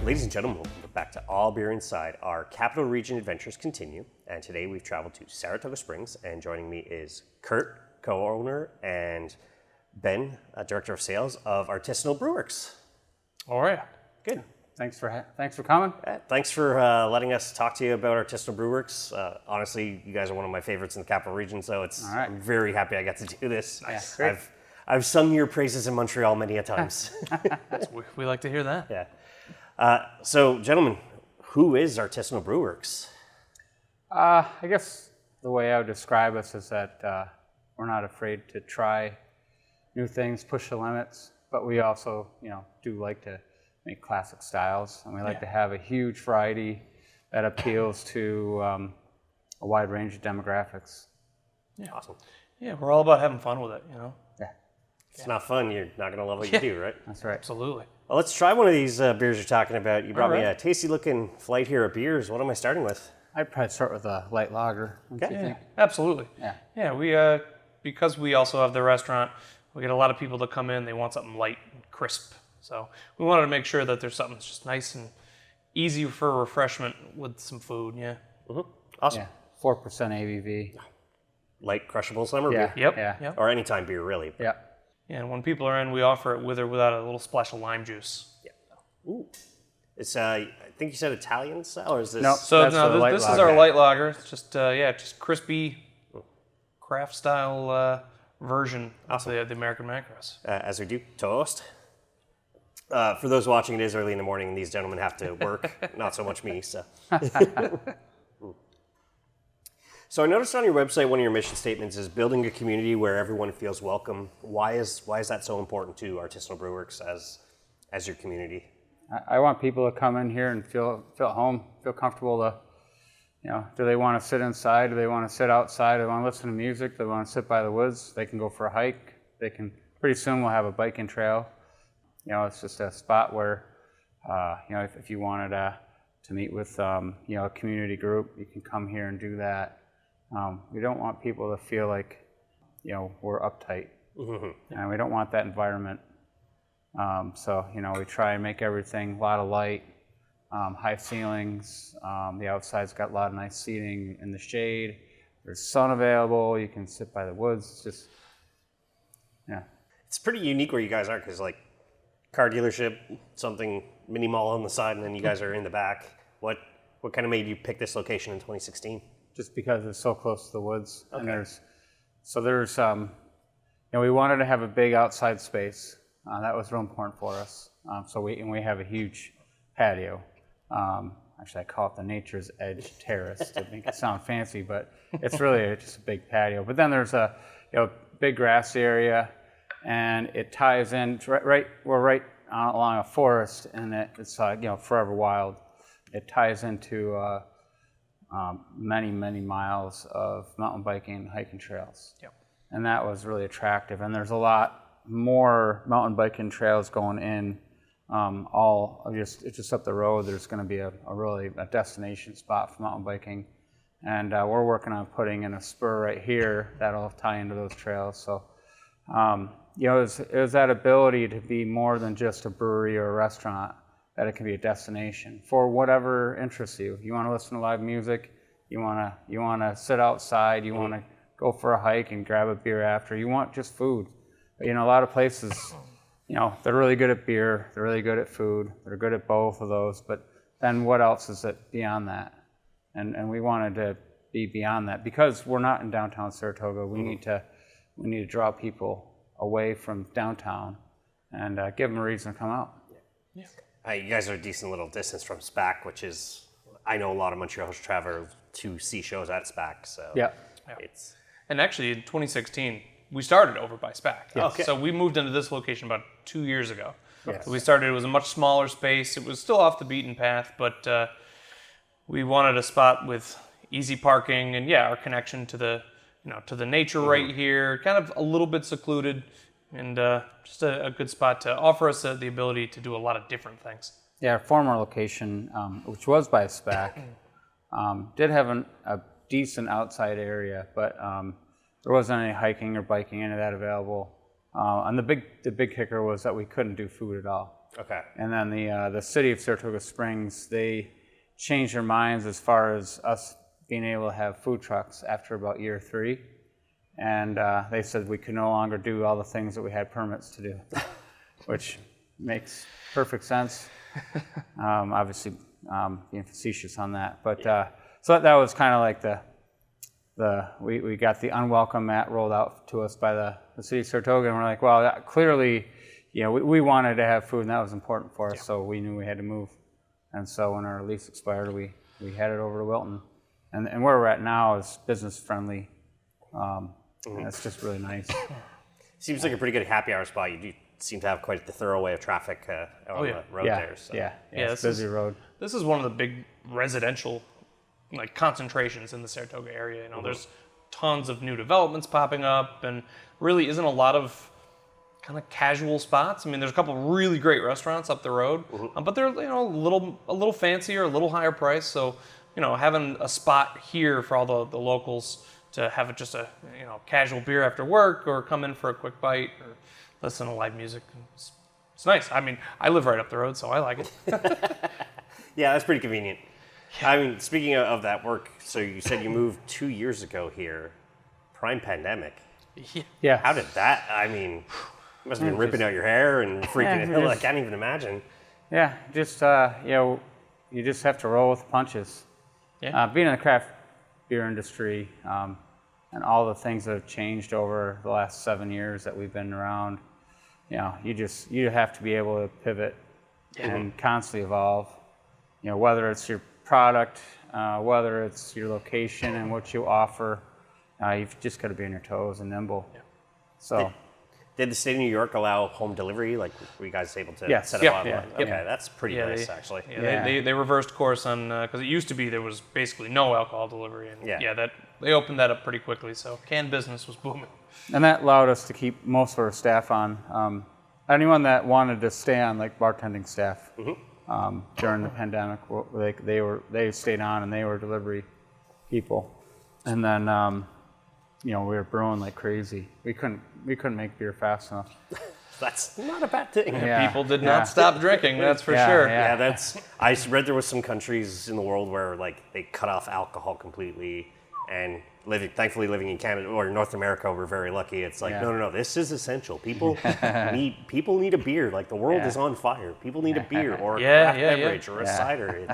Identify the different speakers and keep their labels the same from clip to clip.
Speaker 1: Ladies and gentlemen, welcome back to All Beer Inside. Our Capital Region adventures continue, and today we've traveled to Saratoga Springs, and joining me is Kurt, co-owner, and Ben, Director of Sales of Artisanal Brew Works.
Speaker 2: All right.
Speaker 1: Good.
Speaker 2: Thanks for coming.
Speaker 1: Thanks for letting us talk to you about Artisanal Brew Works. Honestly, you guys are one of my favorites in the Capital Region, so I'm very happy I got to do this.
Speaker 2: Nice. Yeah,
Speaker 1: I've sung your praises in Montreal many a times.
Speaker 2: We like to hear that.
Speaker 1: Yeah. So, gentlemen, who is Artisanal Brew Works?
Speaker 2: I guess the way I would describe us is that we're not afraid to try new things, push the limits, but we also, do like to make classic styles, and we like to have a huge variety that appeals to a wide range of demographics.
Speaker 1: Yeah. Awesome.
Speaker 3: Yeah, we're all about having fun with it,
Speaker 2: Yeah.
Speaker 1: If it's not fun, you're not going to love what you do, right?
Speaker 2: That's right.
Speaker 3: Absolutely.
Speaker 1: Well, let's try one of these beers you're talking about. You brought me a tasty-looking flight here of beers. What am I starting with?
Speaker 2: I'd probably start with a light lager. What do you think?
Speaker 3: Absolutely.
Speaker 2: Yeah.
Speaker 3: We because we also have the restaurant, we get a lot of people that come in, they want something light and crisp. So we wanted to make sure that there's something that's just nice and easy for refreshment with some food,
Speaker 1: Mm-hmm. Awesome.
Speaker 2: Yeah. 4% ABV.
Speaker 1: Light, crushable summer beer.
Speaker 3: Yep.
Speaker 1: Or anytime beer, really.
Speaker 2: Yeah.
Speaker 3: Yeah, and when people are in, we offer it with or without a little splash of lime juice.
Speaker 1: Yeah. Ooh. It's, I think you said Italian style, or is this?
Speaker 2: No.
Speaker 3: So this is our light lager. It's just, just crispy, craft style version of the American macros.
Speaker 1: As we do, toast. For those watching, it is early in the morning, and these gentlemen have to work. Not so much me, so. So I noticed on your website, one of your mission statements is building a community where everyone feels welcome. Why is that so important to Artisanal Brew Works as your community?
Speaker 2: I want people to come in here and feel at home, feel comfortable to, do they want to sit inside? Do they want to sit outside? Do they want to listen to music? Do they want to sit by the woods? They can go for a hike. Pretty soon we'll have a biking trail. It's just a spot where, if you wanted to meet with, a community group, you can come here and do that. We don't want people to feel like, we're uptight. Mm-hmm. And we don't want that environment. So, we try and make everything a lot of light, high ceilings. The outside's got a lot of nice seating in the shade. There's sun available. You can sit by the woods. It's just,
Speaker 1: It's pretty unique where you guys are, because car dealership, something mini mall on the side, and then you guys are in the back. What kind of made you pick this location in 2016?
Speaker 2: Just because it's so close to the woods.
Speaker 1: Okay.
Speaker 2: And there's we wanted to have a big outside space. That was real important for us. So we have a huge patio. Actually, I call it the Nature's Edge Terrace to make it sound fancy, but it's really just a big patio. But then there's a big grass area, and it ties in we're right along a forest, and it's forever wild. It ties into many, many miles of mountain biking and hiking trails.
Speaker 3: Yep. And
Speaker 2: that was really attractive. And there's a lot more mountain biking trails going in. It's just up the road. There's going to be a destination spot for mountain biking. And we're working on putting in a spur right here that'll tie into those trails. So, it was that ability to be more than just a brewery or a restaurant, that it can be a destination for whatever interests you. You want to listen to live music, you want to sit outside, you want to go for a hike and grab a beer after, you want just food. But, a lot of places, they're really good at beer, they're really good at food, they're good at both of those, but then what else is it beyond that? And we wanted to be beyond that. Because we're not in downtown Saratoga, we need to draw people away from downtown and give them a reason to come out.
Speaker 3: Yeah.
Speaker 1: You guys are a decent little distance from SPAC, which is, I know a lot of Montrealers travel to see shows at SPAC. So
Speaker 3: And actually, in 2016, we started over by SPAC.
Speaker 1: Yes. Okay.
Speaker 3: So we moved into this location about 2 years ago.
Speaker 1: Yes.
Speaker 3: So we started, it was a much smaller space. It was still off the beaten path, but we wanted a spot with easy parking and our connection to the nature right here, kind of a little bit secluded. And just a good spot to offer us the ability to do a lot of different things.
Speaker 2: Yeah, our former location, which was by SPAC, did have a decent outside area, but there wasn't any hiking or biking, any of that available. And the big kicker was that we couldn't do food at all.
Speaker 1: Okay.
Speaker 2: And then the city of Saratoga Springs, they changed their minds as far as us being able to have food trucks after about year 3. And they said we could no longer do all the things that we had permits to do, which makes perfect sense. Obviously, being facetious on that. But so that was kind of like we got the unwelcome mat rolled out to us by the city of Saratoga, and we're like, well, that clearly, we wanted to have food, and that was important for us, so we knew we had to move. And so when our lease expired, we headed over to Wilton. And where we're at now is business friendly. And it's just really nice.
Speaker 1: Seems like a pretty good happy hour spot. You do seem to have quite the thorough way of traffic on the road there. So.
Speaker 2: Yeah, it's a busy road.
Speaker 3: This is one of the big residential concentrations in the Saratoga area. There's tons of new developments popping up, and really isn't a lot of kind of casual spots. I mean, there's a couple of really great restaurants up the road, but they're a little fancier, a little higher price. So having a spot here for all the locals to have just a casual beer after work, or come in for a quick bite, or listen to live music, it's nice. I mean, I live right up the road, so I like it.
Speaker 1: Yeah, that's pretty convenient. Yeah. I mean, speaking of that work, so you said you moved 2 years ago here, prime pandemic.
Speaker 2: Yeah.
Speaker 1: How did that? I mean, you must have been ripping out your hair and freaking out. I can't even imagine.
Speaker 2: Yeah, just you just have to roll with the punches.
Speaker 3: Yeah.
Speaker 2: Being in the craft beer industry, and all the things that have changed over the last 7 years that we've been around, you have to be able to pivot and constantly evolve. Whether it's your product, whether it's your location and what you offer, you've just got to be on your toes and nimble. Yeah. So.
Speaker 1: Did the state of New York allow home delivery? Were you guys able to set up online?
Speaker 2: Yeah.
Speaker 1: Okay, that's pretty nice, actually.
Speaker 3: Yeah, they reversed course on, because it used to be there was basically no alcohol delivery. And they opened that up pretty quickly, so canned business was booming.
Speaker 2: And that allowed us to keep most of our staff on. Anyone that wanted to stay on, like bartending staff, during the pandemic, they stayed on, and they were delivery people. And then, we were brewing like crazy. We couldn't make beer fast enough.
Speaker 1: That's not a bad thing.
Speaker 2: Yeah.
Speaker 3: People did not stop drinking, that's for sure.
Speaker 1: Yeah, I read there was some countries in the world where they cut off alcohol completely, and thankfully living in Canada or North America, we're very lucky. It's like, no, this is essential. People need a beer. Like, the world is on fire. People need a beer or a craft beverage or a cider.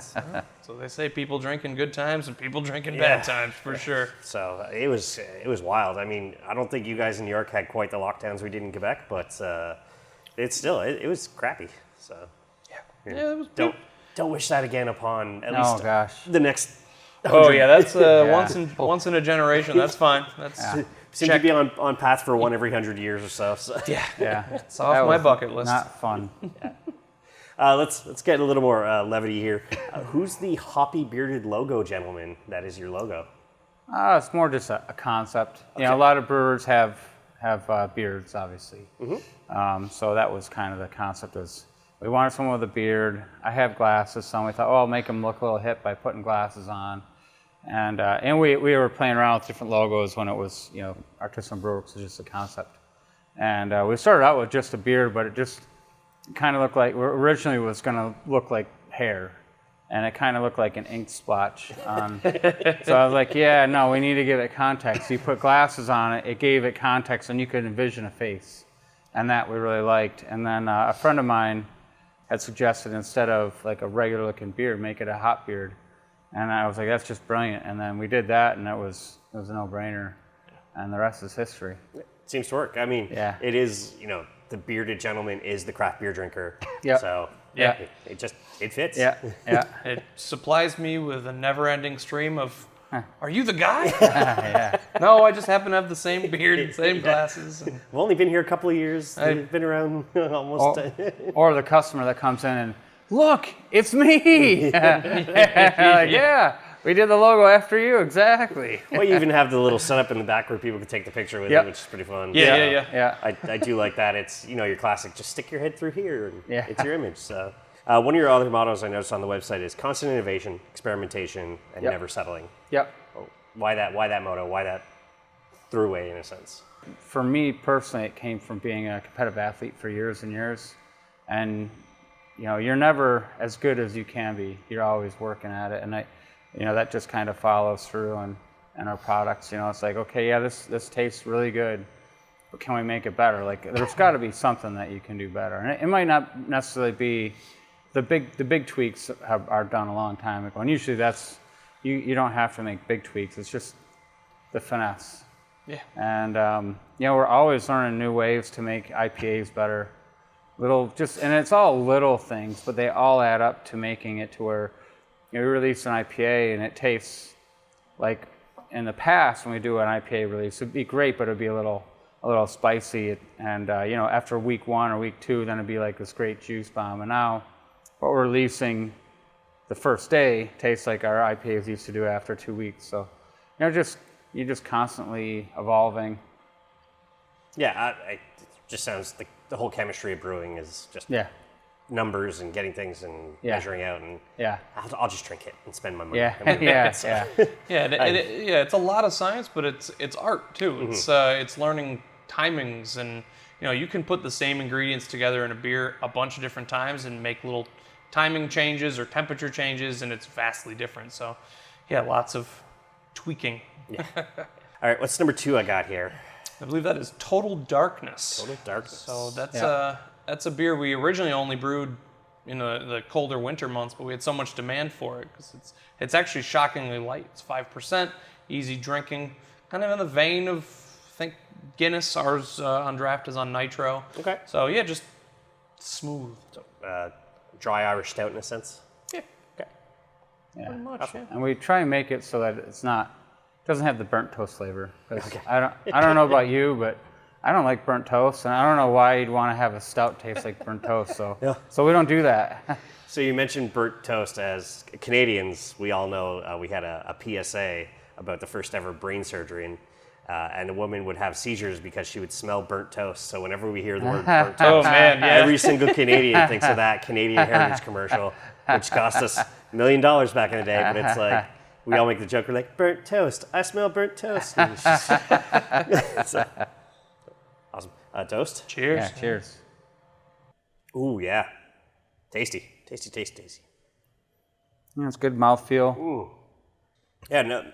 Speaker 3: So they say people drink in good times and people drink in bad times, for sure.
Speaker 1: So it was wild. I mean, I don't think you guys in New York had quite the lockdowns we did in Quebec, but it was crappy. So
Speaker 3: it was
Speaker 1: don't wish that again upon at least the next.
Speaker 3: Oh yeah, that's once in a generation. That's fine.
Speaker 1: Seems to be on path for one every 100 years or so.
Speaker 2: Yeah.
Speaker 3: It's off my bucket list.
Speaker 2: Not fun.
Speaker 1: Let's get a little more levity here. Who's the hoppy bearded logo gentleman that is your logo?
Speaker 2: It's more just a concept. Okay. A lot of brewers have beards, obviously. So that was kind of the concept. We wanted someone with a beard. I have glasses, so we thought, I'll make them look a little hip by putting glasses on. And we were playing around with different logos when it was, Artisanal Brew Works was just a concept. And we started out with just a beard, but it just kind of looked like, originally it was going to look like hair. And it kind of looked like an ink splotch. So I was like, we need to give it context. So you put glasses on it, it gave it context, and you could envision a face. And that we really liked. And then a friend of mine had suggested, instead of like a regular looking beard, make it a hop beard. And I was like, that's just brilliant. And then we did that, and it was a no-brainer. And the rest is history.
Speaker 1: It seems to work. I mean, it is, the bearded gentleman is the craft beer drinker.
Speaker 2: Yep.
Speaker 1: So it fits.
Speaker 2: Yeah.
Speaker 3: It supplies me with a never-ending stream of, are you the guy? No, I just happen to have the same beard and same glasses. And
Speaker 1: I've only been here a couple of years. I've been around almost.
Speaker 2: Or the customer that comes in and, look, it's me. We did the logo after you, exactly.
Speaker 1: Well, you even have the little setup in the back where people can take the picture with it, which is pretty fun.
Speaker 3: Yeah.
Speaker 1: I do like that. It's, your classic, just stick your head through here, and it's your image. So one of your other mottos I noticed on the website is constant innovation, experimentation, and never settling.
Speaker 2: Yep.
Speaker 1: Why that motto? Why that throughway, in a sense?
Speaker 2: For me personally, it came from being a competitive athlete for years and years. And you're never as good as you can be. You're always working at it, and that just kind of follows through in our products. It's like, okay, yeah, this tastes really good, but can we make it better? Like, there's got to be something that you can do better, and it might not necessarily be the big tweaks are done a long time ago, and usually that's you don't have to make big tweaks. It's just the finesse.
Speaker 3: Yeah.
Speaker 2: And we're always learning new ways to make IPAs better. And it's all little things, but they all add up to making it to where you release an IPA and it tastes like in the past when we do an IPA release, it'd be great, but it'd be a little spicy. And after week 1 or week 2, then it'd be like this great juice bomb. And now what we're releasing the first day tastes like our IPAs used to do after 2 weeks. So you're just constantly evolving.
Speaker 1: Yeah, it just sounds like the whole chemistry of brewing is just numbers and getting things and measuring out, and I'll just drink it and spend my money.
Speaker 3: It's a lot of science, but it's art too. Mm-hmm. It's learning timings, and you can put the same ingredients together in a beer a bunch of different times and make little timing changes or temperature changes, and it's vastly different. So lots of tweaking.
Speaker 1: Yeah. All right, what's number 2 I got here?
Speaker 3: I believe that is Total Darkness.
Speaker 1: Total Darkness.
Speaker 3: So that's a beer we originally only brewed in the colder winter months, but we had so much demand for it because it's actually shockingly light. It's 5%, easy drinking, kind of in the vein of, I think, Guinness. Ours on draft is on nitro.
Speaker 1: Okay.
Speaker 3: So just smooth.
Speaker 1: So, dry Irish stout in a sense.
Speaker 3: Yeah.
Speaker 1: Okay.
Speaker 2: Yeah.
Speaker 3: Pretty much. Yeah.
Speaker 2: And we try and make it so that doesn't have the burnt toast flavor. Okay. I don't know about you, but I don't like burnt toast, and I don't know why you'd want to have a stout taste like burnt toast. So so we don't do that.
Speaker 1: So you mentioned burnt toast. As Canadians, we all know we had a PSA about the first ever brain surgery, and a woman would have seizures because she would smell burnt toast. So whenever we hear the word burnt toast, every single Canadian thinks of that Canadian Heritage commercial, which cost us $1 million back in the day. But it's like, we all make the joke, we're like, burnt toast. I smell burnt toast. So, awesome. Toast?
Speaker 3: Cheers.
Speaker 2: Yeah, cheers.
Speaker 1: Ooh, yeah. Tasty. Tasty.
Speaker 2: Yeah, it's good mouthfeel.
Speaker 1: Ooh. Yeah, no,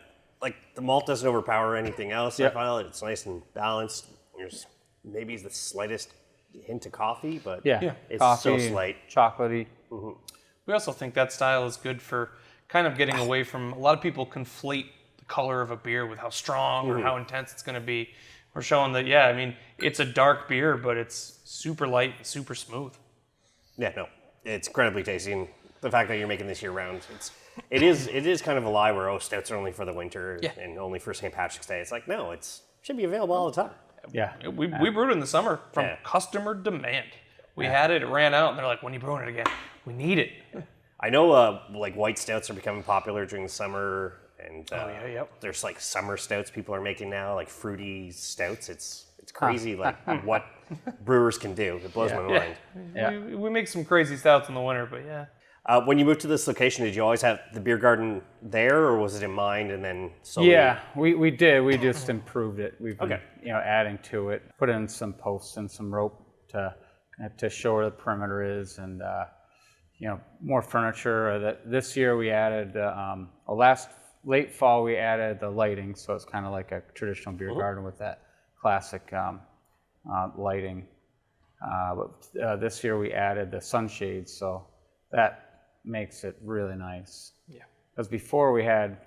Speaker 1: like the malt doesn't overpower anything else. I find it's nice and balanced. There's maybe the slightest hint of coffee, but it's
Speaker 2: coffee,
Speaker 1: so slight.
Speaker 2: Chocolatey.
Speaker 3: Mm-hmm. We also think that style is good for kind of getting away from, a lot of people conflate the color of a beer with how strong or how intense it's going to be. We're showing that, it's a dark beer, but it's super light and super smooth.
Speaker 1: Yeah, no, it's incredibly tasty, and the fact that you're making this year round, it is kind of a lie where stouts are only for the winter and only for St. Patrick's Day. It's like, no, it should be available all the time.
Speaker 2: Yeah,
Speaker 3: we brewed it in the summer from customer demand. We had it ran out, and they're like, when are you brewing it again? We need it.
Speaker 1: I know like white stouts are becoming popular during the summer, and there's like summer stouts people are making now, like fruity stouts. It's crazy like what brewers can do. It blows my mind.
Speaker 2: Yeah.
Speaker 3: We make some crazy stouts in the winter, but
Speaker 1: when you moved to this location, did you always have the beer garden there, or was it in mind and then slowly?
Speaker 2: Yeah, we did. We just improved it. We've been adding to it, put in some posts and some rope to show where the perimeter is, and more furniture. This year we added, late fall we added the lighting, so it's kind of like a traditional beer garden with that classic lighting. But this year we added the sunshades, so that makes it really nice.
Speaker 3: Yeah.
Speaker 2: Because before we had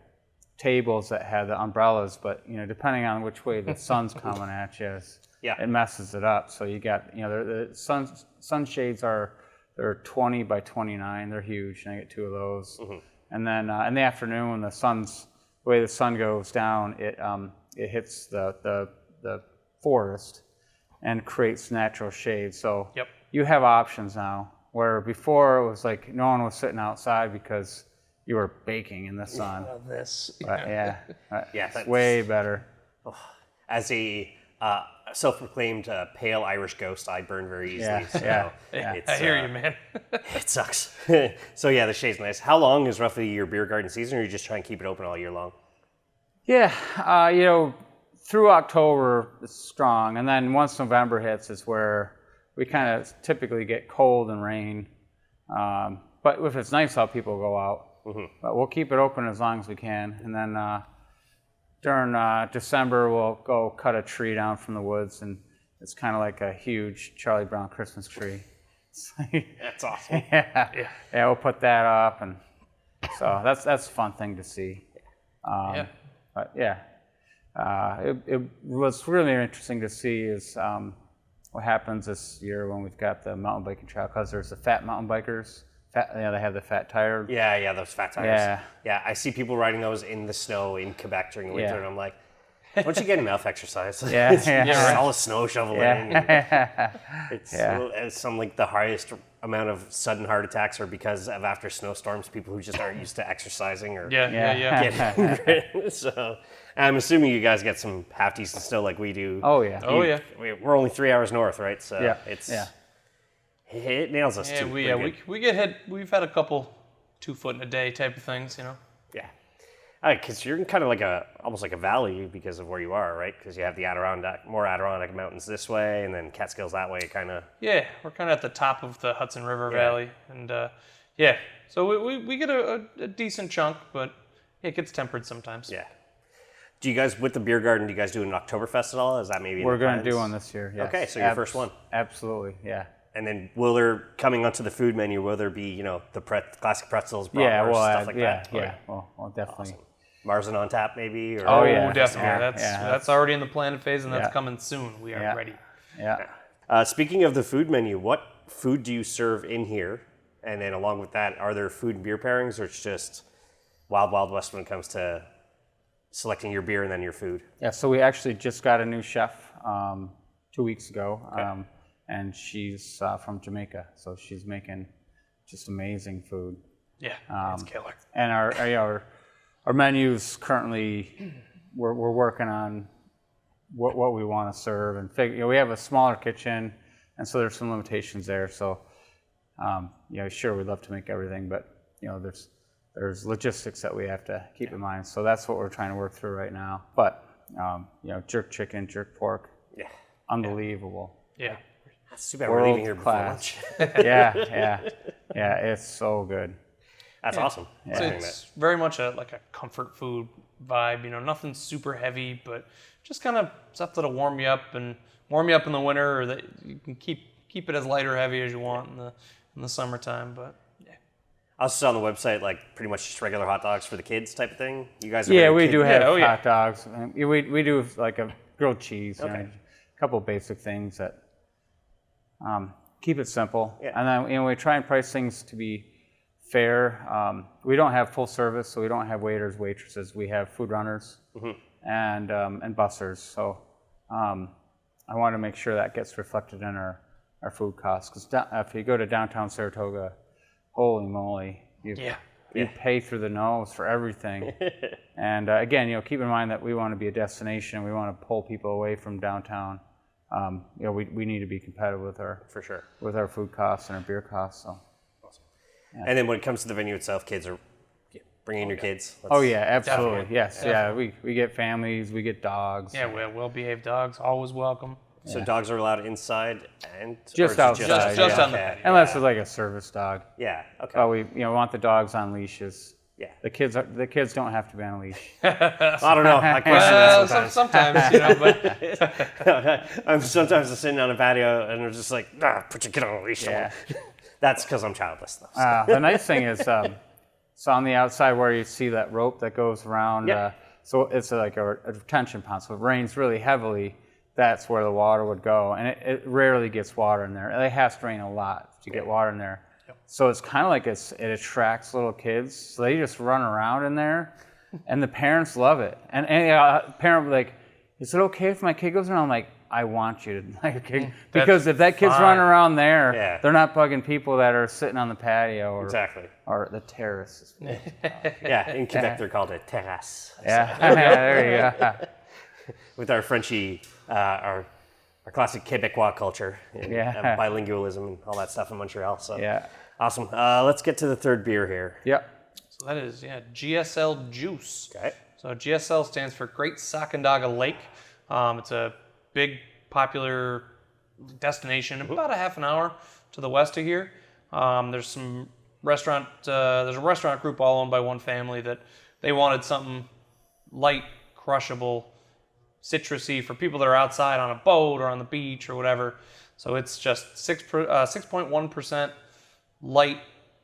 Speaker 2: tables that had the umbrellas, but depending on which way the sun's coming at you, it messes it up. So you got the sunshades they're 20 by 29. They're huge, and I get 2 of those. Mm-hmm. And then in the afternoon, when the way the sun goes down, it hits the forest and creates natural shade. So you have options now, where before it was like no one was sitting outside because you were baking in the sun. It's way better.
Speaker 1: As a self-proclaimed pale Irish ghost, I burn very easily. So
Speaker 3: I hear you, man.
Speaker 1: It sucks. So the shade's nice. How long is roughly your beer garden season, or you just try and keep it open all year long?
Speaker 2: Yeah, through October it's strong, and then once November hits is where we kind of typically get cold and rain, But if it's nice out, people go out. But we'll keep it open as long as we can. And then during December, we'll go cut a tree down from the woods, and it's kind of like a huge Charlie Brown Christmas tree.
Speaker 1: That's awesome.
Speaker 2: Yeah, we'll put that up, and so that's a fun thing to see. But yeah, it was really interesting to see is what happens this year when we've got the mountain biking trail, because there's the fat mountain bikers. They have the fat tire.
Speaker 1: Yeah, those fat tires.
Speaker 2: Yeah.
Speaker 1: I see people riding those in the snow in Quebec during the winter, and I'm like, why don't you get enough exercise?
Speaker 2: Yeah.
Speaker 1: All the snow shoveling. It's some like the highest amount of sudden heart attacks are because of after snowstorms, people who just aren't used to exercising or getting grit. So I'm assuming you guys get some half decent snow like we do.
Speaker 2: Oh yeah.
Speaker 1: We're only 3 hours north, right? So
Speaker 2: yeah.
Speaker 1: It nails us too.
Speaker 3: We get hit. We've had a couple 2 foot in a day type of things, you know.
Speaker 1: Yeah, because you're kind of like almost like a valley because of where you are, right? Because you have the more Adirondack mountains this way, and then Catskills that way, kind of.
Speaker 3: Yeah, we're kind of at the top of the Hudson River Valley, and so we get a decent chunk, but it gets tempered sometimes.
Speaker 1: Yeah. Do you guys, with the beer garden, do you guys do an Oktoberfest at all? Is that maybe?
Speaker 2: We're going to do one this year. Yes.
Speaker 1: Okay, so your first one.
Speaker 2: Absolutely, yeah.
Speaker 1: And then coming onto the food menu, will there be, the classic pretzels, bratwurst, stuff like that?
Speaker 2: Yeah, well, definitely.
Speaker 1: Awesome. Mars and Untappd maybe? Or?
Speaker 3: Oh, yeah. Definitely. That's already in the planning phase, and that's coming soon. We are ready.
Speaker 2: Yeah.
Speaker 1: Speaking of the food menu, what food do you serve in here? And then along with that, are there food and beer pairings, or it's just wild, wild west when it comes to selecting your beer and then your food?
Speaker 2: Yeah, so we actually just got a new chef 2 weeks ago.
Speaker 1: Okay.
Speaker 2: And she's from Jamaica, so she's making just amazing food.
Speaker 3: Yeah, it's killer.
Speaker 2: And our menus currently, we're working on what we want to serve, and we have a smaller kitchen, and so there's some limitations there. So, sure, we'd love to make everything, but there's logistics that we have to keep in mind. So that's what we're trying to work through right now. But jerk chicken, jerk pork, unbelievable.
Speaker 3: Yeah.
Speaker 1: That's too bad we're leaving here before lunch.
Speaker 2: Yeah, it's so good.
Speaker 1: That's awesome.
Speaker 3: Yeah. So it's very much like a comfort food vibe. Nothing super heavy, but just kind of stuff that'll warm you up in the winter, or that you can keep it as light or heavy as you want in the summertime. But
Speaker 1: I also saw on the website like pretty much just regular hot dogs for the kids type of thing. You guys are
Speaker 2: we do have hot dogs. We do like a grilled cheese, a couple of basic things that. Keep it simple, and then we try and price things to be fair. We don't have full service, so we don't have waiters, waitresses. We have food runners and bussers. So I want to make sure that gets reflected in our food costs. Because if you go to downtown Saratoga, holy moly, you pay through the nose for everything. And again, keep in mind that we want to be a destination. We want to pull people away from downtown. We need to be competitive with our food costs and our beer costs. So,
Speaker 1: awesome. Yeah. And then when it comes to the venue itself, kids are bringing your kids.
Speaker 2: Absolutely.
Speaker 3: Definitely.
Speaker 2: Yes, we get families, we get dogs.
Speaker 3: Yeah, well-behaved dogs, always welcome.
Speaker 1: So dogs are allowed inside and
Speaker 2: just outside,
Speaker 3: just on the patio.
Speaker 2: Unless it's like a service dog.
Speaker 1: Yeah. Okay.
Speaker 2: But we want the dogs on leashes.
Speaker 1: Yeah.
Speaker 2: The kids don't have to be on a leash.
Speaker 1: I don't know. I question that
Speaker 3: sometimes.
Speaker 1: I'm sometimes sitting on a patio and they're just like, put your kid on a leash.
Speaker 2: Yeah.
Speaker 1: That's because I'm childless, though.
Speaker 2: The nice thing is, so on the outside where you see that rope that goes around, so it's like a retention pond. So if it rains really heavily, that's where the water would go. And it rarely gets water in there. It has to rain a lot to get water in there. So it's kind of like it attracts little kids. So they just run around in there, and the parents love it. And parent will be like, is it okay if my kid goes around? I'm like, I want you to like a kid. Because if that kid's running around there, they're not bugging people that are sitting on the patio or the terrace.
Speaker 1: In Quebec they're called a terrasse.
Speaker 2: Yeah, there you go.
Speaker 1: With our Frenchie, our classic Quebecois culture, and bilingualism and all that stuff in Montreal. So awesome. Let's get to the third beer here.
Speaker 2: Yep.
Speaker 3: So that is G.S.L. juice.
Speaker 1: Okay.
Speaker 3: So G.S.L. stands for Great Sacandaga Lake. It's a big popular destination about a half an hour to the west of here. There's some restaurant. There's a restaurant group all owned by one family that they wanted something light, crushable, citrusy for people that are outside on a boat or on the beach or whatever. So it's just 6.1% light,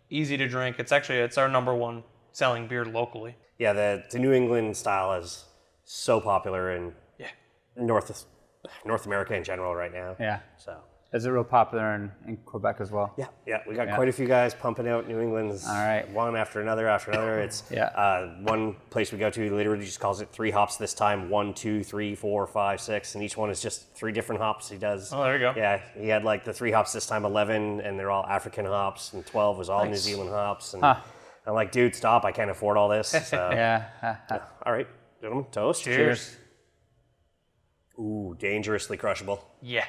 Speaker 3: easy to drink. It's our number one selling beer locally.
Speaker 1: Yeah, the New England style is so popular in North America in general right now.
Speaker 2: Yeah.
Speaker 1: So
Speaker 2: Is it real popular in Quebec as well?
Speaker 1: yeah, we got quite a few guys pumping out New England's.
Speaker 2: All right.
Speaker 1: One after another. It's one place we go to literally just calls it 3 hops this time. 1, 2, 3, 4, 5, 6, and each one is just 3 different hops he does.
Speaker 3: Oh, there you go.
Speaker 1: Yeah, he had like the 3 hops this time, 11, and they're all African hops, and 12 was all New Zealand hops. And I'm like, dude, stop! I can't afford all this. So. All right, gentlemen, toast.
Speaker 3: Cheers.
Speaker 1: Ooh, dangerously crushable.
Speaker 3: Yeah.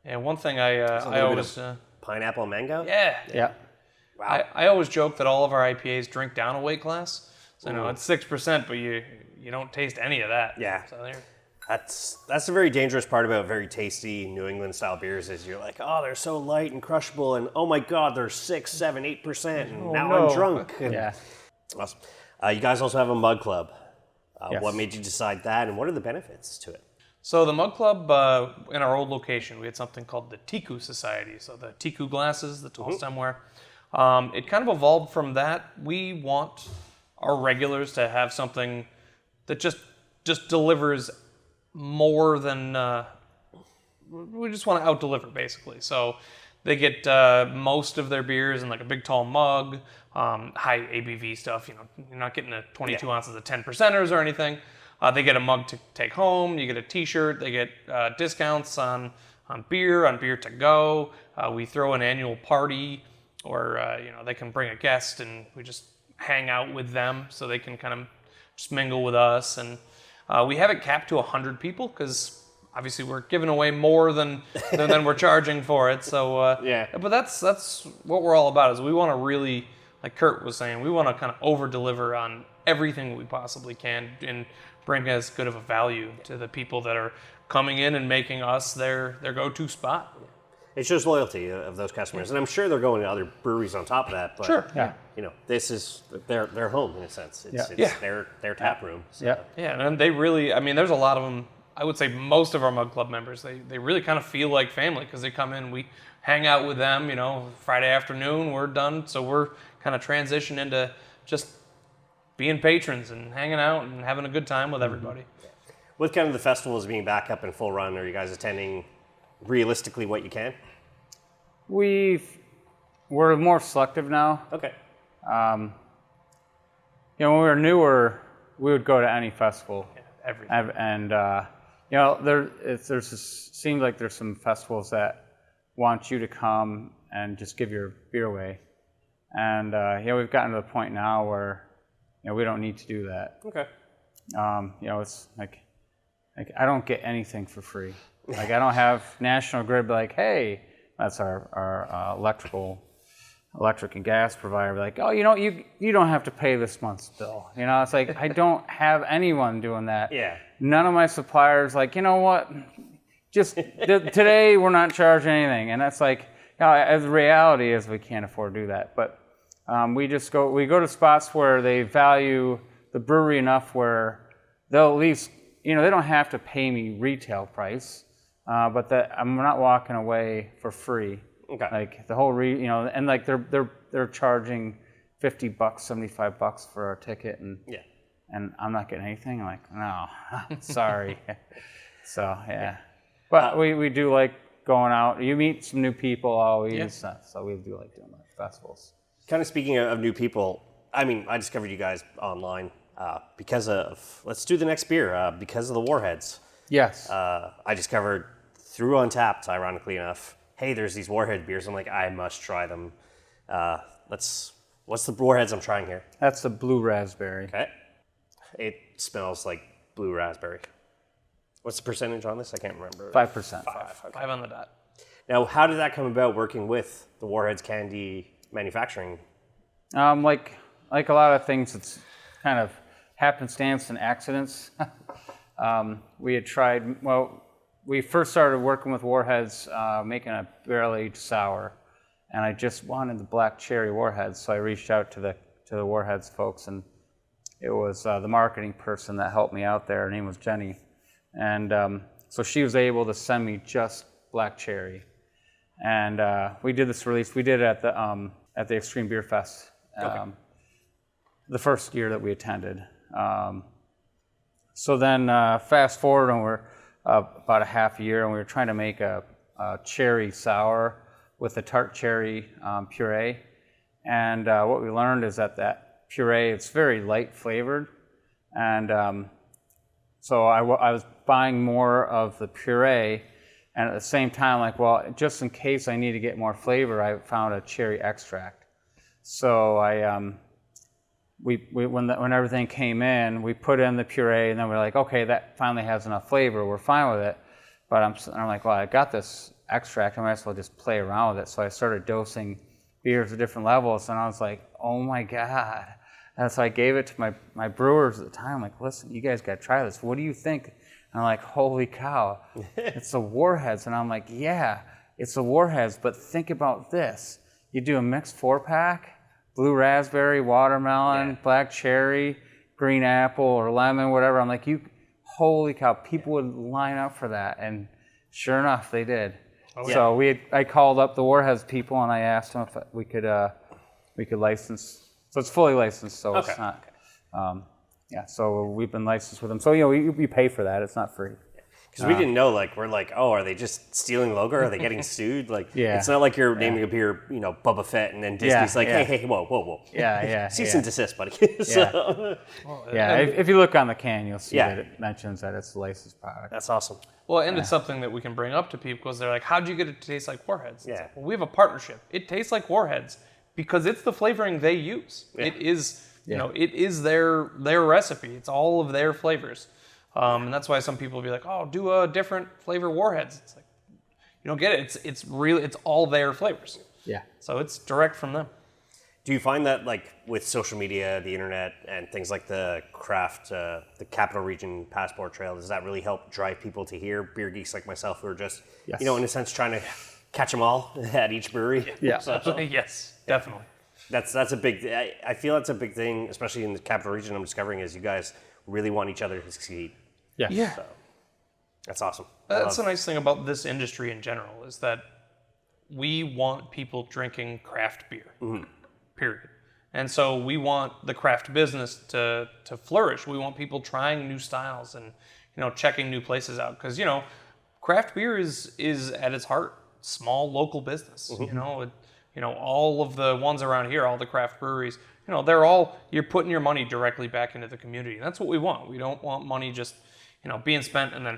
Speaker 3: And one thing I always
Speaker 1: Pineapple and mango.
Speaker 2: Yeah.
Speaker 1: Wow.
Speaker 3: I always joke that all of our IPAs drink down a weight class. So it's 6%, but you don't taste any of that.
Speaker 1: Yeah.
Speaker 3: So there.
Speaker 1: That's the very dangerous part about very tasty New England style beers is you're like, oh, they're so light and crushable, and oh my God, they're 6, 7, 8%, and now I'm drunk.
Speaker 2: Yeah.
Speaker 1: Awesome. You guys also have a mug club.
Speaker 2: Yes.
Speaker 1: What made you decide that, and what are the benefits to it?
Speaker 3: So the Mug Club, in our old location, we had something called the Tiku Society. So the Tiku glasses, the tall stemware. It kind of evolved from that. We want our regulars to have something that just delivers more than... we just want to out-deliver, basically. So they get most of their beers in like a big, tall mug, high ABV stuff. You're not getting the 22 ounces of 10%ers or anything. They get a mug to take home. You get a T-shirt. They get discounts on beer to go. We throw an annual party, or they can bring a guest, and we just hang out with them, so they can kind of just mingle with us. And we have it capped to 100 people because obviously we're giving away more than we're charging for it. So but that's what we're all about. Is we want to really, like Kurt was saying, we want to kind of over deliver on everything we possibly can and bring as good of a value to the people that are coming in and making us their go-to spot.
Speaker 1: It shows loyalty of those customers, and I'm sure they're going to other breweries on top of that. But,
Speaker 3: Sure.
Speaker 2: Yeah.
Speaker 1: This is their home in a sense. It's their tap room. So.
Speaker 2: Yeah.
Speaker 3: Yeah, and they really, there's a lot of them. I would say most of our Mug Club members, they really kind of feel like family because they come in, we hang out with them, Friday afternoon, we're done. So we're kind of transitioned into just being patrons and hanging out and having a good time with everybody.
Speaker 1: With kind of the festivals being back up in full run, are you guys attending realistically what you can?
Speaker 2: We're more selective now.
Speaker 1: Okay.
Speaker 2: When we were newer, we would go to any festival.
Speaker 3: Everything.
Speaker 2: And seems like there's some festivals that want you to come and just give your beer away. And we've gotten to the point now where we don't need to do that.
Speaker 1: Okay.
Speaker 2: It's like I don't get anything for free. Like I don't have National Grid be like, hey, that's our electric and gas provider. Be like, oh, you don't have to pay this month's bill. It's like I don't have anyone doing that.
Speaker 1: Yeah.
Speaker 2: None of my suppliers like, you know what? Just today we're not charging anything, and that's like, as the reality is we can't afford to do that. But we go to spots where they value the brewery enough where they'll at least, they don't have to pay me retail price, but that I'm not walking away for free.
Speaker 1: Okay.
Speaker 2: Like the whole and like they're charging $50, $75 for our ticket, and I'm not getting anything. I'm like, no, sorry. So but we do like going out. You meet some new people always, so we do like doing like festivals.
Speaker 1: Kind of speaking of new people, I discovered you guys online because of, let's do the next beer, because of the WarHeads.
Speaker 2: Yes.
Speaker 1: I discovered through Untappd, ironically enough, hey, there's these WarHead beers. I'm like, I must try them. What's the WarHeads I'm trying here?
Speaker 2: That's the blue raspberry.
Speaker 1: Okay. It smells like blue raspberry. What's the percentage on this? I can't remember.
Speaker 2: 5%.
Speaker 1: 5. Okay.
Speaker 3: 5 on the dot.
Speaker 1: Now, how did that come about working with the WarHeads candy manufacturing?
Speaker 2: Like a lot of things, it's kind of happenstance and accidents. We had tried, we first started working with WarHeads making a barrel-aged sour, and I just wanted the black cherry WarHeads. So I reached out to the WarHeads folks, and it was the marketing person that helped me out there. Her name was Jenny, and so she was able to send me just black cherry, and we did this release. We did it at the Extreme Beer Fest, the first year that we attended. So then fast forward, and we're about a half a year, and we were trying to make a cherry sour with a tart cherry puree. And what we learned is that puree, it's very light flavored. And so I was buying more of the puree, and at the same time, like, well, just in case I need to get more flavor, I found a cherry extract. So when everything came in, we put in the puree, and then we're like, okay, that finally has enough flavor. We're fine with it. But I'm like, well, I got this extract. I might as well just play around with it. So I started dosing beers at different levels, and I was like, oh my God. And so I gave it to my brewers at the time. I'm like, listen, you guys got to try this. What do you think? And I'm like, holy cow, it's a WarHeads. And I'm like, yeah, it's a WarHeads, but think about this. You do a mixed 4-pack, blue raspberry, watermelon, black cherry, green apple, or lemon, whatever. I'm like, holy cow, people would line up for that. And sure enough, they did. So I called up the WarHeads people, and I asked them if we could license. So it's fully licensed, so it's not. So we've been licensed with them. So we pay for that. It's not free.
Speaker 1: Because we didn't know, we're like, oh, are they just stealing logo? Are they getting sued? It's not like you're naming a beer, Bubba Fett, and then Disney's hey, whoa. Cease and desist, buddy.
Speaker 2: If you look on the can, you'll see that it mentions that it's a licensed product.
Speaker 1: That's awesome.
Speaker 3: Well, and it's something that we can bring up to people because they're like, how'd you get it to taste like WarHeads?
Speaker 1: Yeah.
Speaker 3: Like, well, we have a partnership. It tastes like WarHeads because it's the flavoring they use. Yeah. It is their recipe. It's all of their flavors. And that's why some people will be like, oh, do a different flavor WarHeads. It's like, you don't get it. It's all their flavors.
Speaker 2: Yeah.
Speaker 3: So it's direct from them.
Speaker 1: Do you find that, with social media, the internet, and things like the craft, the Capital Region Passport Trail, does that really help drive people to here? Beer geeks like myself who are just, in a sense, trying to catch them all at each brewery?
Speaker 3: Yeah, yes, definitely.
Speaker 1: That's a big, I feel that's a big thing, especially in the Capital Region I'm discovering, is you guys really want each other to succeed.
Speaker 2: Yeah.
Speaker 1: So, that's awesome.
Speaker 3: That's the nice thing about this industry in general, is that we want people drinking craft beer, period. And so we want the craft business to flourish. We want people trying new styles and, checking new places out. Because, craft beer is at its heart small local business. All of the ones around here, all the craft breweries, you're putting your money directly back into the community. And that's what we want. We don't want money just, being spent and then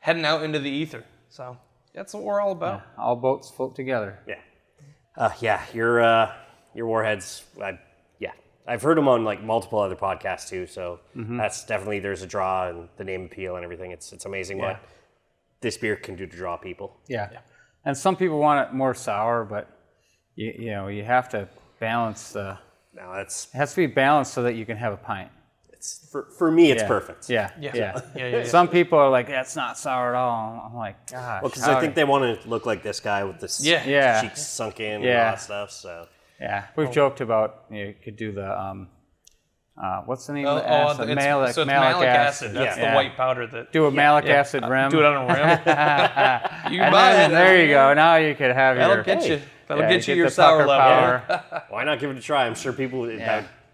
Speaker 3: heading out into the ether. So that's what we're all about.
Speaker 2: Yeah, all boats float together.
Speaker 1: Yeah. Your WarHeads, I've heard them on multiple other podcasts too. So that's definitely, there's a draw and the name appeal and everything. It's amazing what this beer can do to draw people.
Speaker 2: Yeah. And some people want it more sour, but you have to balance
Speaker 1: it
Speaker 2: has to be balanced so that you can have a pint.
Speaker 1: It's for me, it's perfect.
Speaker 2: Yeah. Some people are like, that's not sour at all. I'm like, gosh.
Speaker 1: Well, because I think they want to look like this guy with the cheeks sunk in and all that stuff. So
Speaker 2: we've joked about you could do the what's the name of the acid? Malic acid.
Speaker 3: That's the white powder that.
Speaker 2: Do a malic acid rim.
Speaker 3: Do it on a rim. You buy it.
Speaker 2: There you go. Now you could have
Speaker 3: That'll get you your sour level.
Speaker 1: Why not give it a try? I'm sure people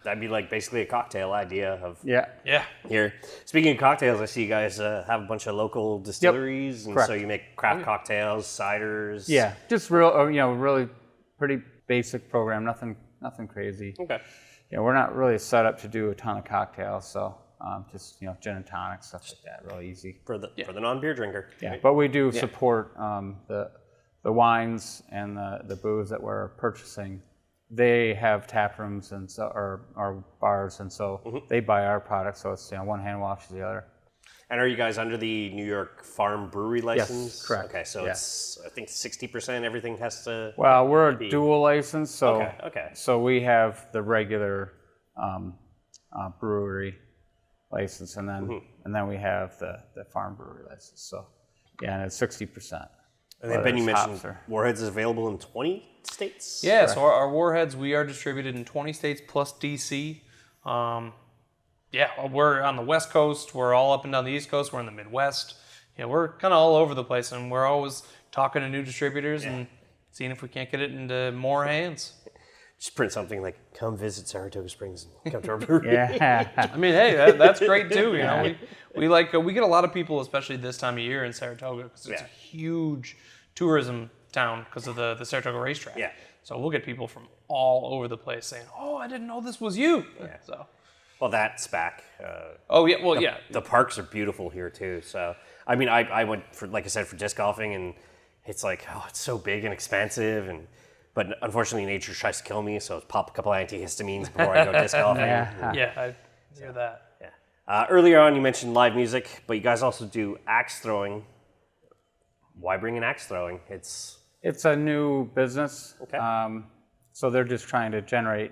Speaker 1: that'd be basically a cocktail idea of here. Speaking of cocktails, I see you guys have a bunch of local distilleries, and so you make craft cocktails, ciders.
Speaker 2: Yeah, just really pretty basic program. Nothing crazy.
Speaker 1: Okay.
Speaker 2: We're not really set up to do a ton of cocktails, so just gin and tonic, stuff like that, real easy
Speaker 1: for the non-beer drinker.
Speaker 2: Yeah, but we do support the wines and the booze that we're purchasing. They have tap rooms and or bars, and so they buy our product. So it's one hand washes the other.
Speaker 1: And are you guys under the New York Farm Brewery license?
Speaker 2: Yes, correct.
Speaker 1: Okay, so it's I think 60% everything has to.
Speaker 2: Well, we're a dual license, so
Speaker 1: okay.
Speaker 2: So we have the regular brewery license, and then we have the farm brewery license. So and it's 60%.
Speaker 1: And then Ben, you mentioned WarHeads is available in 20 states?
Speaker 3: Yeah, so our WarHeads, we are distributed in 20 states plus DC. We're on the West Coast. We're all up and down the East Coast. We're in the Midwest. Yeah, we're kind of all over the place, and we're always talking to new distributors and seeing if we can't get it into more hands.
Speaker 1: Just print something like, come visit Saratoga Springs and come to our brewery.
Speaker 2: Yeah.
Speaker 3: I mean, hey, that's great too. You know, we get a lot of people, especially this time of year in Saratoga, because it's a huge tourism town because of the Saratoga racetrack.
Speaker 1: Yeah.
Speaker 3: So we'll get people from all over the place saying, "Oh, I didn't know this was you."
Speaker 1: Yeah.
Speaker 3: So.
Speaker 1: Well, that's back.
Speaker 3: The
Speaker 1: parks are beautiful here too. So, I mean, I went for, like I said, for disc golfing, and it's like, oh, it's so big and expansive, but unfortunately, nature tries to kill me. So, pop a couple antihistamines before I go disc golfing.
Speaker 3: I hear that.
Speaker 1: Yeah. Earlier on, you mentioned live music, but you guys also do axe throwing. Why bring in axe throwing? It's
Speaker 2: a new business.
Speaker 1: Okay.
Speaker 2: So they're just trying to generate.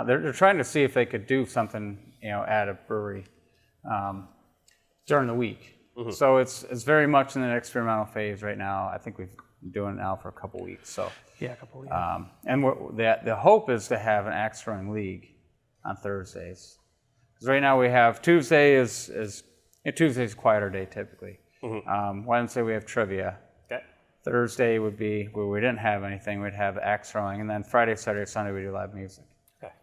Speaker 2: They're trying to see if they could do something, at a brewery during the week. Mm-hmm. So it's very much in an experimental phase right now. I think we've been doing it now for a couple weeks. So
Speaker 3: a couple weeks.
Speaker 2: And the hope is to have an axe throwing league on Thursdays. Because right now we have Tuesday's a quieter day typically. Mm-hmm. Wednesday we have trivia. Okay. Thursday would be where we didn't have anything. We'd have axe throwing, and then Friday, Saturday, Sunday we do live music.
Speaker 1: Okay.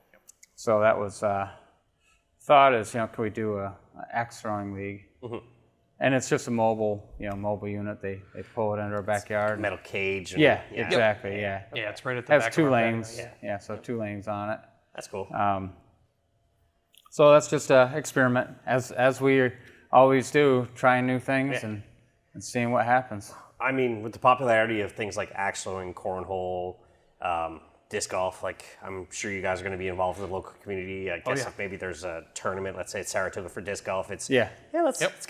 Speaker 2: So that was thought is can we do a axe throwing league? Mm-hmm. And it's just a mobile unit. They pull it into our backyard.
Speaker 1: Metal cage.
Speaker 2: Exactly. Yeah.
Speaker 3: Yeah, it's right at the
Speaker 2: back. It
Speaker 3: back.
Speaker 2: has 2 lanes. So 2 lanes on it.
Speaker 1: That's cool.
Speaker 2: So that's just an experiment, as we always do, trying new things and seeing what happens.
Speaker 1: I mean, with the popularity of things like axe throwing, cornhole, disc golf, like I'm sure you guys are going to be involved with the local community. I guess if maybe there's a tournament, let's say it's Saratoga for disc golf, let's get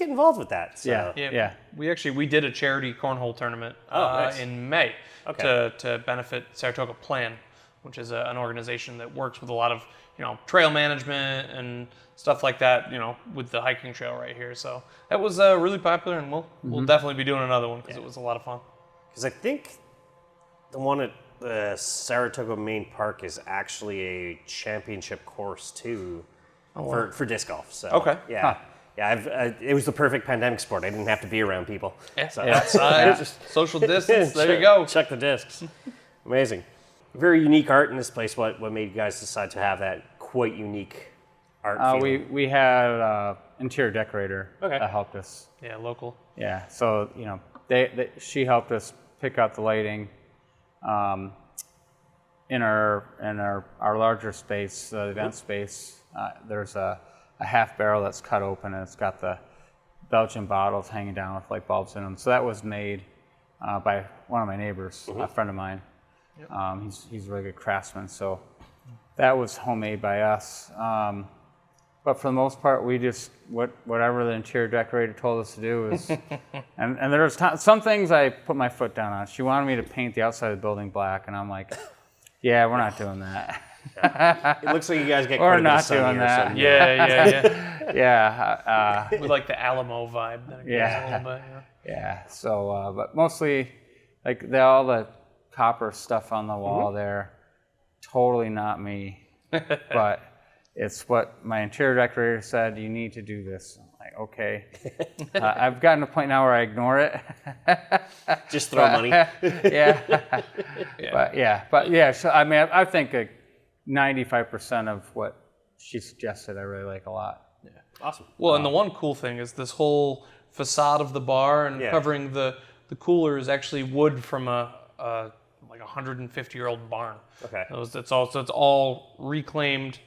Speaker 1: involved with that. So.
Speaker 2: Yeah.
Speaker 3: We did a charity cornhole tournament in May to benefit Saratoga Plan, which is an organization that works with a lot of trail management and stuff like that, with the hiking trail right here. So that was really popular, and we'll definitely be doing another one because it was a lot of fun.
Speaker 1: Because I think the one at the Saratoga Main Park is actually a championship course too for disc golf. So it was the perfect pandemic sport. I didn't have to be around people.
Speaker 3: Outside, social distance. There you go.
Speaker 1: Check the discs. Amazing. Very unique art in this place. What made you guys decide to have that quite unique art feeling?
Speaker 2: We had interior decorator that helped us.
Speaker 3: Yeah, local.
Speaker 2: Yeah, so she helped us pick out the lighting in our larger space, the event space. There's a half barrel that's cut open, and it's got the Belgian bottles hanging down with light bulbs in them. So that was made by one of my neighbors, a friend of mine. Yep. He's a really good craftsman, so that was homemade by us. But for the most part, we just whatever the interior decorator told us to do is, and there was some things I put my foot down on. She wanted me to paint the outside of the building black, and I'm like, yeah, we're not doing that.
Speaker 1: It looks like you guys get
Speaker 2: we're not doing that.
Speaker 3: Yeah. With like the Alamo vibe. That it gives a little bit,
Speaker 2: Yeah. So, but mostly, like all the copper stuff on the wall there, totally not me. But it's what my interior decorator said, you need to do this. I'm like, okay. I've gotten to a point now where I ignore it.
Speaker 1: Just throw money.
Speaker 2: But so I mean, I think 95% of what she suggested I really like a lot.
Speaker 3: Yeah. Awesome. Well, and the one cool thing is this whole facade of the bar and covering the cooler is actually wood from a 150-year-old barn. Okay. It's all reclaimed,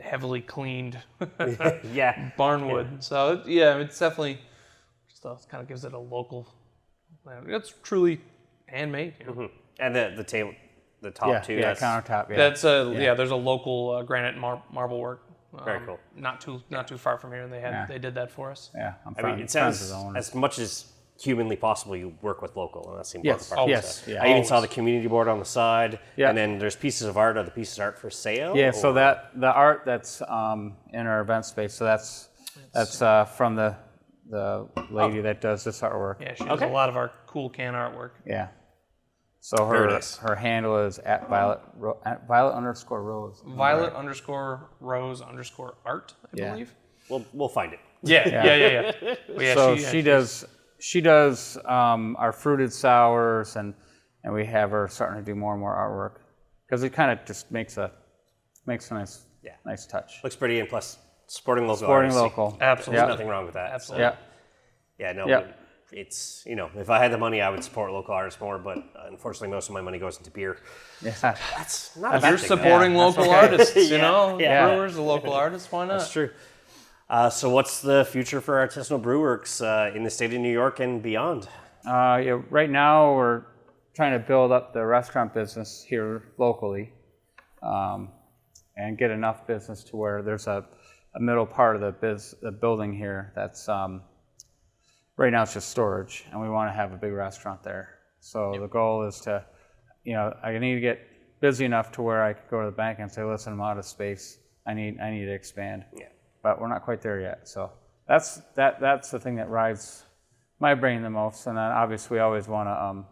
Speaker 3: heavily cleaned barn wood. So it's definitely just kind of gives it a local. It's truly handmade.
Speaker 1: And the table, the top too.
Speaker 2: Yeah, countertop. Yeah.
Speaker 3: That's there's a local granite marble work.
Speaker 1: Very cool.
Speaker 3: Not too far from here, and they did that for us.
Speaker 2: Yeah,
Speaker 1: it sounds as much as humanly possible you work with local, and that's the important part. I even saw the community board on the side, and then there's pieces of art. Are the pieces of art for sale?
Speaker 2: Yeah, so that the art that's in our event space, so that's from the the lady that does this artwork.
Speaker 3: Yeah, she does a lot of our cool can artwork.
Speaker 2: Yeah. So
Speaker 1: Very nice.
Speaker 2: her handle is at Violet_Rose.
Speaker 3: Violet_Rose_art, I believe.
Speaker 1: We'll find it.
Speaker 3: Yeah. Well, yeah,
Speaker 2: So she does our fruited sours, and we have her starting to do more and more artwork because it kind of just makes a nice touch.
Speaker 1: Looks pretty, and plus supporting local.
Speaker 2: Supporting
Speaker 1: artists.
Speaker 2: local.
Speaker 3: Absolutely.
Speaker 1: There's nothing wrong with that.
Speaker 3: Absolutely.
Speaker 2: Yeah.
Speaker 1: Yeah, no,
Speaker 2: Yeah.
Speaker 1: it's, if I had the money, I would support local artists more, but unfortunately, most of my money goes into beer.
Speaker 2: Yeah.
Speaker 1: That's not a bad
Speaker 3: You're
Speaker 1: thing,
Speaker 3: supporting
Speaker 2: Yeah, that's
Speaker 3: local
Speaker 2: okay.
Speaker 3: artists,
Speaker 1: Yeah.
Speaker 3: brewers, the local artists, why not?
Speaker 1: That's true. So what's the future for Artisanal Brew Works in the state of New York and beyond?
Speaker 2: Right now, we're trying to build up the restaurant business here locally, and get enough business to where there's a middle part of the building here that's right now it's just storage, and we want to have a big restaurant there. So the goal is to, I need to get busy enough to where I could go to the bank and say, listen, I'm out of space. I need to expand.
Speaker 1: Yeah.
Speaker 2: But we're not quite there yet. So that's the thing that rides my brain the most. And then obviously we always want to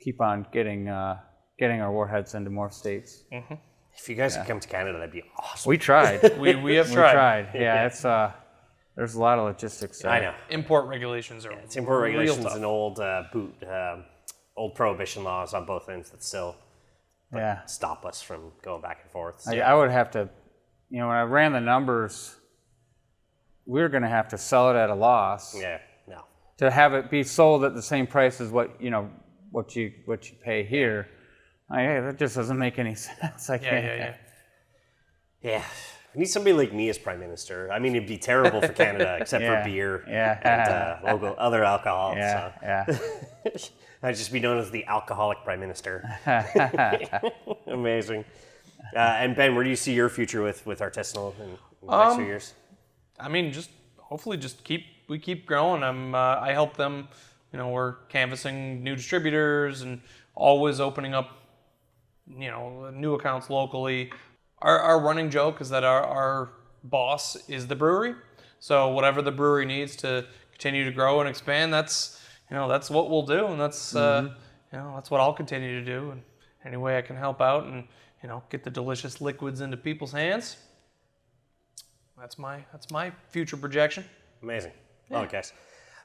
Speaker 2: keep on getting our WarHeads into more states.
Speaker 3: Mm-hmm.
Speaker 1: If you guys could come to Canada, that'd be awesome.
Speaker 2: We tried.
Speaker 3: We have
Speaker 2: We
Speaker 3: tried.
Speaker 2: tried. Yeah, it's there's a lot of logistics there.
Speaker 1: I know.
Speaker 3: Import regulations are
Speaker 1: It's import
Speaker 3: real
Speaker 1: regulations
Speaker 3: tough.
Speaker 1: and old prohibition laws on both ends that still stop us from going back and forth. So,
Speaker 2: I would have to, when I ran the numbers, we were going to have to sell it at a loss
Speaker 1: no.
Speaker 2: to have it be sold at the same price as what you pay here. That just doesn't make any sense. I can't.
Speaker 1: Yeah. We need somebody like me as prime minister. I mean, it'd be terrible for Canada, except for beer and local other alcohol.
Speaker 2: Yeah.
Speaker 1: I'd just be known as the alcoholic prime minister. Amazing. And Ben, where do you see your future with Artisanal in the next few years?
Speaker 3: I mean, hopefully we keep growing. I help them. We're canvassing new distributors and always opening up, new accounts locally. Our running joke is that our boss is the brewery. So whatever the brewery needs to continue to grow and expand, that's what we'll do, and that's that's what I'll continue to do. And any way I can help out and get the delicious liquids into people's hands, that's my future projection.
Speaker 1: Amazing. Well, guys,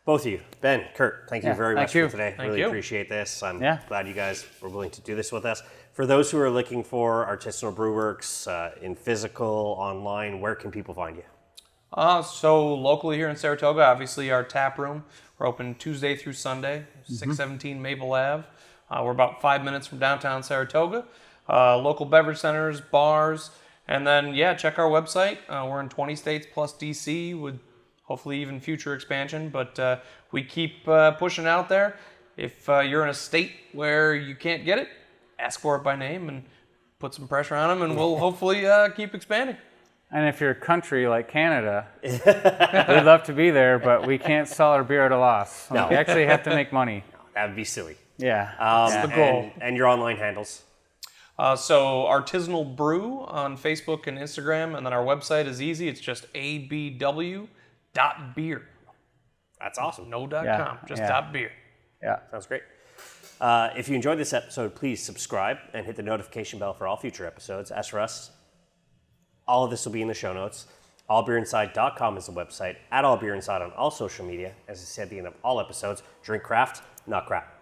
Speaker 1: both of you, Ben, Kurt, thank you very much for today.
Speaker 3: Thank
Speaker 1: really
Speaker 3: you.
Speaker 1: appreciate this. I'm glad you guys were willing to do this with us. For those who are looking for Artisanal Brew Works in physical, online, where can people find you?
Speaker 3: So locally here in Saratoga, obviously our tap room. We're open Tuesday through Sunday, 617 Maple Ave. We're about 5 minutes from downtown Saratoga. Local beverage centers, bars, and then check our website. We're in 20 states plus DC with hopefully even future expansion. But we keep pushing out there. If you're in a state where you can't get it, ask for it by name and put some pressure on them, and we'll hopefully keep expanding.
Speaker 2: And if you're a country like Canada, we'd love to be there, but we can't sell our beer at a loss.
Speaker 1: No.
Speaker 2: We actually have to make money.
Speaker 1: That would be silly.
Speaker 2: Yeah.
Speaker 3: That's the goal.
Speaker 1: And your online handles?
Speaker 3: So Artisanal Brew on Facebook and Instagram, and then our website is easy. It's just abw.beer.
Speaker 1: That's awesome.
Speaker 3: No .com, just .beer.
Speaker 2: Yeah.
Speaker 1: Sounds great. If you enjoyed this episode, please subscribe and hit the notification bell for all future episodes. As for us, all of this will be in the show notes. allbeerinside.com is the website. @allbeerinside on all social media. As I said at the end of all episodes, drink craft, not crap.